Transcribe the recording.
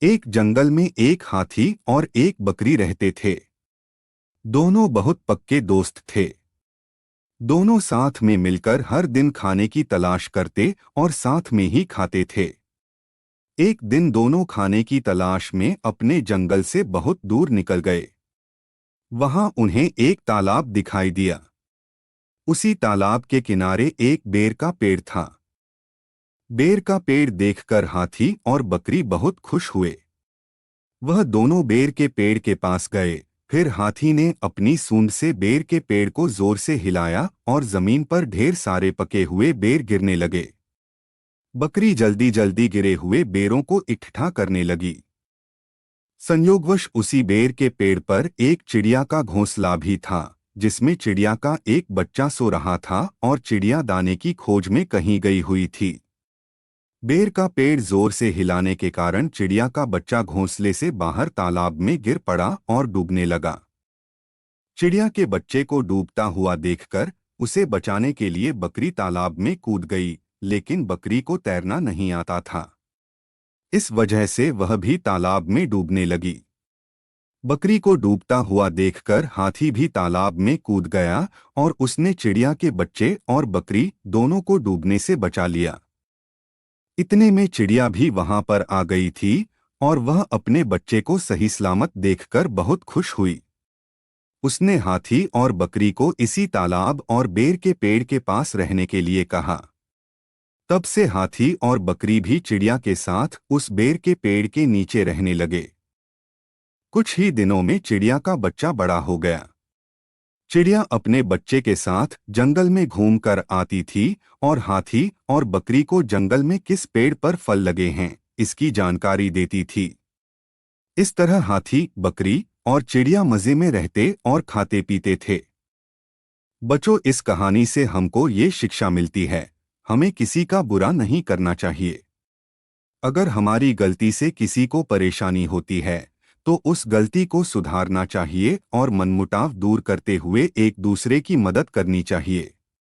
एक जंगल में एक हाथी और एक बकरी रहते थे। दोनों बहुत पक्के दोस्त थे। दोनों साथ में मिलकर हर दिन खाने की तलाश करते और साथ में ही खाते थे। एक दिन दोनों खाने की तलाश में अपने जंगल से बहुत दूर निकल गए। वहां उन्हें एक तालाब दिखाई दिया। उसी तालाब के किनारे एक बेर का पेड़ था। बेर का पेड़ देखकर हाथी और बकरी बहुत खुश हुए। वह दोनों बेर के पेड़ के पास गए। फिर हाथी ने अपनी सूंड से बेर के पेड़ को जोर से हिलाया और जमीन पर ढेर सारे पके हुए बेर गिरने लगे। बकरी जल्दी जल्दी गिरे हुए बेरों को इकट्ठा करने लगी। संयोगवश उसी बेर के पेड़ पर एक चिड़िया का घोंसला भी था, जिसमें चिड़िया का एक बच्चा सो रहा था और चिड़िया दाने की खोज में कहीं गई हुई थी। बेर का पेड़ जोर से हिलाने के कारण चिड़िया का बच्चा घोंसले से बाहर तालाब में गिर पड़ा और डूबने लगा। चिड़िया के बच्चे को डूबता हुआ देखकर उसे बचाने के लिए बकरी तालाब में कूद गई, लेकिन बकरी को तैरना नहीं आता था। इस वजह से वह भी तालाब में डूबने लगी। बकरी को डूबता हुआ देखकर हाथी भी तालाब में कूद गया और उसने चिड़िया के बच्चे और बकरी दोनों को डूबने से बचा लिया। इतने में चिड़िया भी वहां पर आ गई थी और वह अपने बच्चे को सही सलामत देखकर बहुत खुश हुई। उसने हाथी और बकरी को इसी तालाब और बेर के पेड़ के पास रहने के लिए कहा। तब से हाथी और बकरी भी चिड़िया के साथ उस बेर के पेड़ के नीचे रहने लगे। कुछ ही दिनों में चिड़िया का बच्चा बड़ा हो गया। चिड़िया अपने बच्चे के साथ जंगल में घूमकर आती थी और हाथी और बकरी को जंगल में किस पेड़ पर फल लगे हैं इसकी जानकारी देती थी। इस तरह हाथी, बकरी और चिड़िया मजे में रहते और खाते पीते थे। बच्चों, इस कहानी से हमको ये शिक्षा मिलती है, हमें किसी का बुरा नहीं करना चाहिए। अगर हमारी गलती से किसी को परेशानी होती है तो उस गलती को सुधारना चाहिए और मनमुटाव दूर करते हुए एक दूसरे की मदद करनी चाहिए।